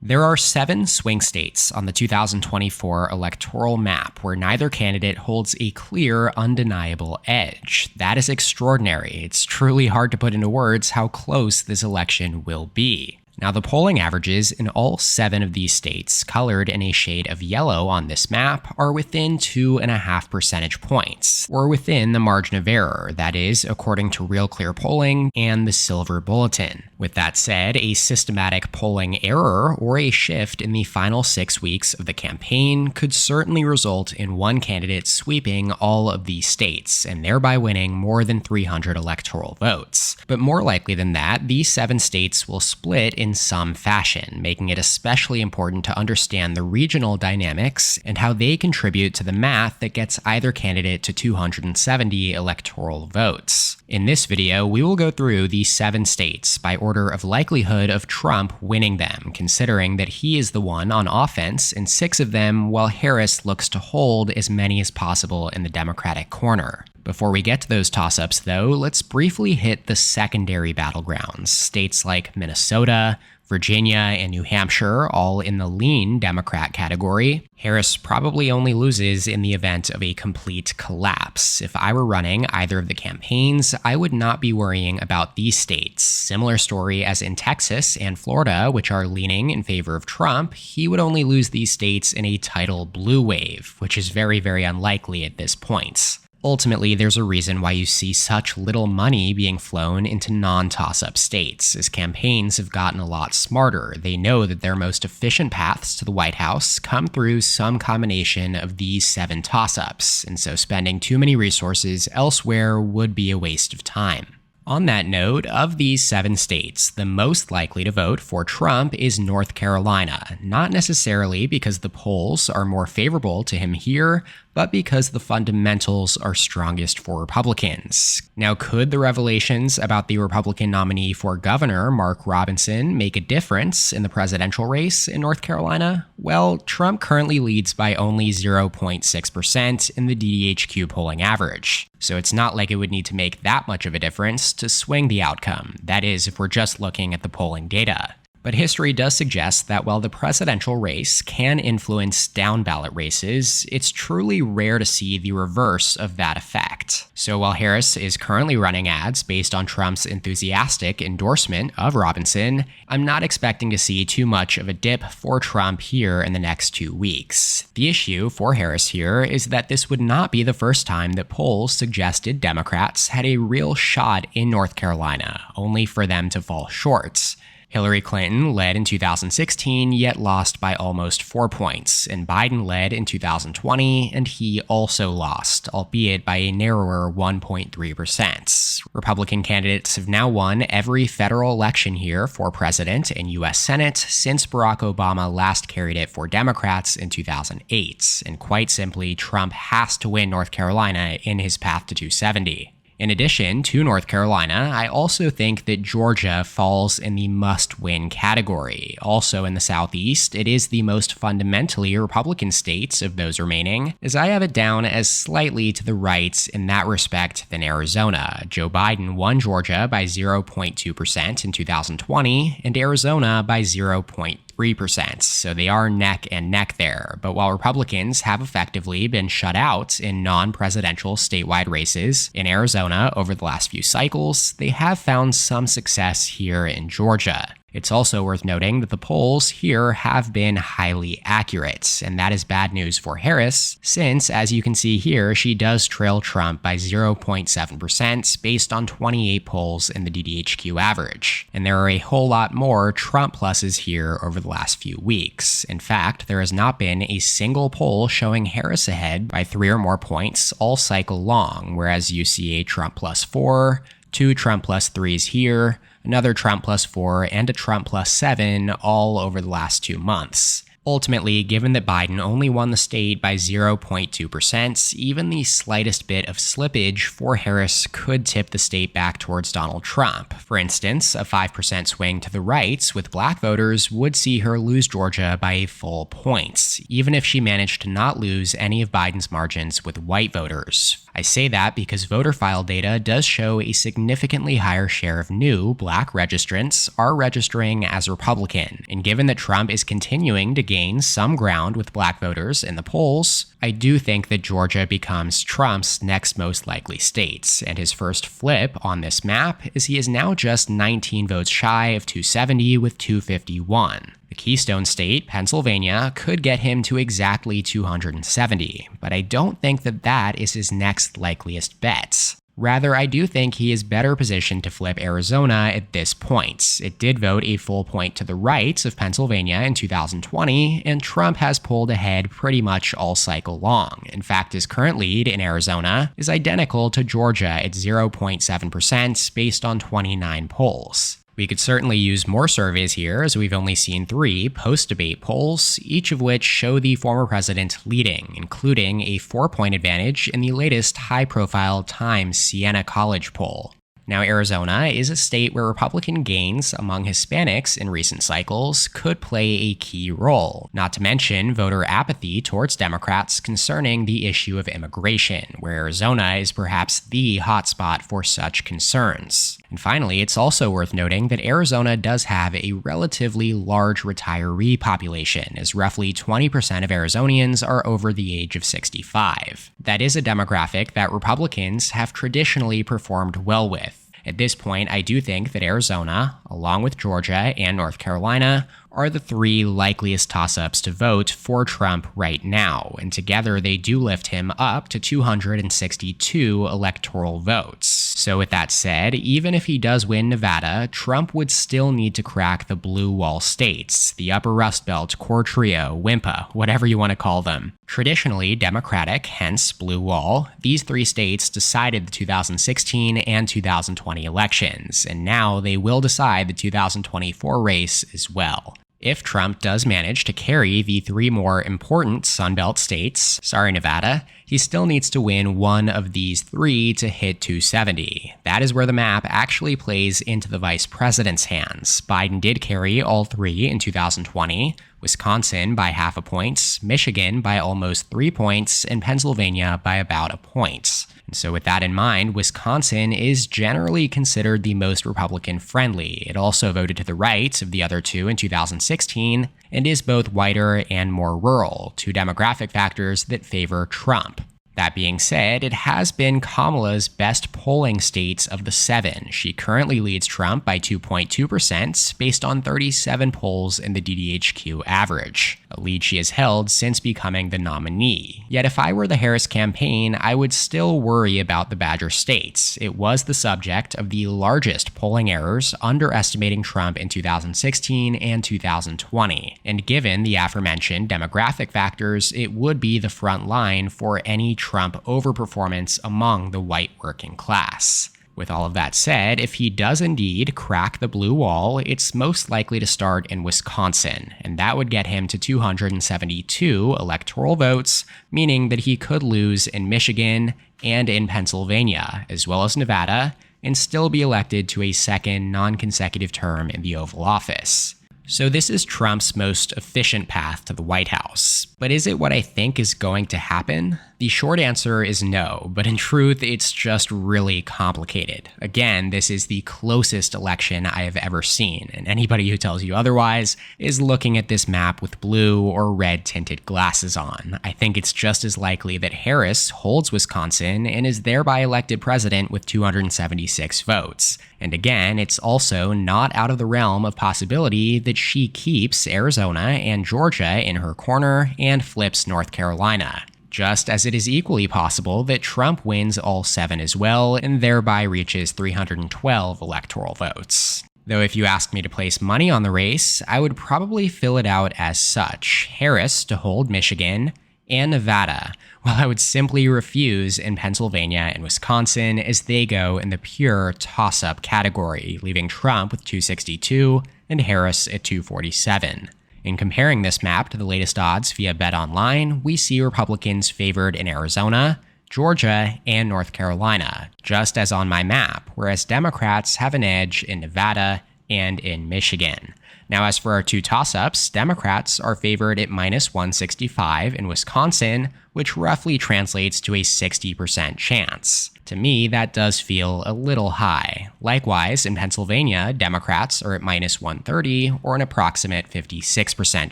There are 7 swing states on the 2024 electoral map where neither candidate holds a clear, undeniable edge. That is extraordinary. It's truly hard to put into words how close this election will be. Now, the polling averages in all 7 of these states, colored in a shade of yellow on this map, are within 2.5 percentage points, or within the margin of error, that is, according to Real Clear Polling and the Silver Bulletin. With that said, a systematic polling error or a shift in the final 6 weeks of the campaign could certainly result in one candidate sweeping all of these states, and thereby winning more than 300 electoral votes. But more likely than that, these 7 states will split in some fashion, making it especially important to understand the regional dynamics and how they contribute to the math that gets either candidate to 270 electoral votes. In this video, we will go through these 7 states by order of likelihood of Trump winning them, considering that he is the one on offense in 6 of them, while Harris looks to hold as many as possible in the Democratic corner. Before we get to those toss-ups, though, let's briefly hit the secondary battlegrounds. States like Minnesota, Virginia, and New Hampshire, all in the lean Democrat category. Harris probably only loses in the event of a complete collapse. If I were running either of the campaigns, I would not be worrying about these states. Similar story as in Texas and Florida, which are leaning in favor of Trump. He would only lose these states in a tidal blue wave, which is very, very unlikely at this point. Ultimately, there's a reason why you see such little money being flown into non-toss-up states, as campaigns have gotten a lot smarter. They know that their most efficient paths to the White House come through some combination of these 7 toss-ups, and so spending too many resources elsewhere would be a waste of time. On that note, of these 7 states, the most likely to vote for Trump is North Carolina, not necessarily because the polls are more favorable to him here, but because the fundamentals are strongest for Republicans. Now, could the revelations about the Republican nominee for governor, Mark Robinson, make a difference in the presidential race in North Carolina? Well, Trump currently leads by only 0.6% in the DDHQ polling average. So it's not like it would need to make that much of a difference to swing the outcome. That is, if we're just looking at the polling data. But history does suggest that while the presidential race can influence down-ballot races, it's truly rare to see the reverse of that effect. So while Harris is currently running ads based on Trump's enthusiastic endorsement of Robinson, I'm not expecting to see too much of a dip for Trump here in the next 2 weeks. The issue for Harris here is that this would not be the first time that polls suggested Democrats had a real shot in North Carolina, only for them to fall short. Hillary Clinton led in 2016, yet lost by almost 4 points, and Biden led in 2020, and he also lost, albeit by a narrower 1.3%. Republican candidates have now won every federal election here for president and U.S. Senate since Barack Obama last carried it for Democrats in 2008, and quite simply, Trump has to win North Carolina in his path to 270. In addition to North Carolina, I also think that Georgia falls in the must-win category. Also in the Southeast, it is the most fundamentally Republican state of those remaining, as I have it down as slightly to the right in that respect than Arizona. Joe Biden won Georgia by 0.2% in 2020, and Arizona by 0.3%, so they are neck and neck there. But while Republicans have effectively been shut out in non-presidential statewide races in Arizona over the last few cycles, they have found some success here in Georgia. It's also worth noting that the polls here have been highly accurate, and that is bad news for Harris, since, as you can see here, she does trail Trump by 0.7% based on 28 polls in the DDHQ average. And there are a whole lot more Trump pluses here over the last few weeks. In fact, there has not been a single poll showing Harris ahead by 3 or more points all cycle long, whereas you see a Trump plus 4, 2 Trump plus 3s here, another Trump plus 4, and a Trump plus 7 all over the last 2 months. Ultimately, given that Biden only won the state by 0.2%, even the slightest bit of slippage for Harris could tip the state back towards Donald Trump. For instance, a 5% swing to the right with black voters would see her lose Georgia by a full point, even if she managed to not lose any of Biden's margins with white voters. I say that because voter file data does show a significantly higher share of new black registrants are registering as Republican, and given that Trump is continuing to gain some ground with black voters in the polls, I do think that Georgia becomes Trump's next most likely state, and his first flip on this map is he is now just 19 votes shy of 270 with 251. The Keystone State, Pennsylvania, could get him to exactly 270, but I don't think that that is his next likeliest bet. Rather, I do think he is better positioned to flip Arizona at this point. It did vote a full point to the right of Pennsylvania in 2020, and Trump has pulled ahead pretty much all cycle long. In fact, his current lead in Arizona is identical to Georgia at 0.7% based on 29 polls. We could certainly use more surveys here, as we've only seen 3 post-debate polls, each of which show the former president leading, including a 4-point advantage in the latest high-profile Times Siena College poll. Now, Arizona is a state where Republican gains among Hispanics in recent cycles could play a key role, not to mention voter apathy towards Democrats concerning the issue of immigration, where Arizona is perhaps the hotspot for such concerns. And finally, it's also worth noting that Arizona does have a relatively large retiree population, as roughly 20% of Arizonians are over the age of 65. That is a demographic that Republicans have traditionally performed well with. At this point, I do think that Arizona, along with Georgia and North Carolina, are the 3 likeliest toss-ups to vote for Trump right now, and together they do lift him up to 262 electoral votes. So with that said, even if he does win Nevada, Trump would still need to crack the blue wall states, the Upper Rust Belt, Core Trio, WIMPA, whatever you want to call them. Traditionally Democratic, hence blue wall, these 3 states decided the 2016 and 2020 elections, and now they will decide the 2024 race as well. If Trump does manage to carry the 3 more important Sunbelt states, Nevada, he still needs to win one of these 3 to hit 270. That is where the map actually plays into the vice president's hands. Biden did carry all 3 in 2020, Wisconsin by half a point, Michigan by almost 3 points, and Pennsylvania by about a point. And so with that in mind, Wisconsin is generally considered the most Republican-friendly. It also voted to the right of the other 2 in 2016, and is both whiter and more rural, 2 demographic factors that favor Trump. That being said, it has been Kamala's best polling state of the 7. She currently leads Trump by 2.2% based on 37 polls in the DDHQ average, a lead she has held since becoming the nominee. Yet if I were the Harris campaign, I would still worry about the Badger states. It was the subject of the largest polling errors underestimating Trump in 2016 and 2020. And given the aforementioned demographic factors, it would be the front line for any Trump overperformance among the white working class. With all of that said, if he does indeed crack the blue wall, it's most likely to start in Wisconsin, and that would get him to 272 electoral votes, meaning that he could lose in Michigan and in Pennsylvania, as well as Nevada, and still be elected to a second non-consecutive term in the Oval Office. So this is Trump's most efficient path to the White House. But is it what I think is going to happen? The short answer is no, but in truth, it's just really complicated. Again, this is the closest election I have ever seen, and anybody who tells you otherwise is looking at this map with blue or red tinted glasses on. I think it's just as likely that Harris holds Wisconsin and is thereby elected president with 276 votes. And again, it's also not out of the realm of possibility that she keeps Arizona and Georgia in her corner and flips North Carolina. Just as it is equally possible that Trump wins all 7 as well and thereby reaches 312 electoral votes. Though if you ask me to place money on the race, I would probably fill it out as such: Harris to hold Michigan and Nevada, while I would simply refuse in Pennsylvania and Wisconsin as they go in the pure toss-up category, leaving Trump with 262 and Harris at 247. In comparing this map to the latest odds via BetOnline, we see Republicans favored in Arizona, Georgia, and North Carolina, just as on my map, whereas Democrats have an edge in Nevada and in Michigan. Now, as for our two toss-ups, Democrats are favored at -165 in Wisconsin, which roughly translates to a 60% chance. To me, that does feel a little high. Likewise, in Pennsylvania, Democrats are at -130 or an approximate 56%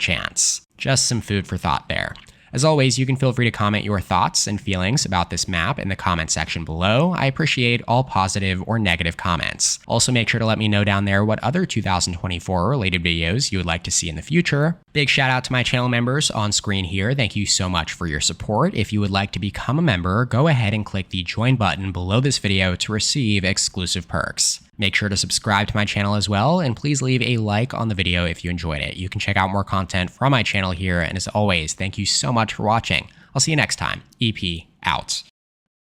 chance. Just some food for thought there. As always, you can feel free to comment your thoughts and feelings about this map in the comment section below. I appreciate all positive or negative comments. Also, make sure to let me know down there what other 2024 related videos you would like to see in the future. Big shout out to my channel members on screen here. Thank you so much for your support. If you would like to become a member, go ahead and click the join button below this video to receive exclusive perks. Make sure to subscribe to my channel as well, and please leave a like on the video if you enjoyed it. You can check out more content from my channel here, and as always, thank you so much for watching. I'll see you next time. EP out.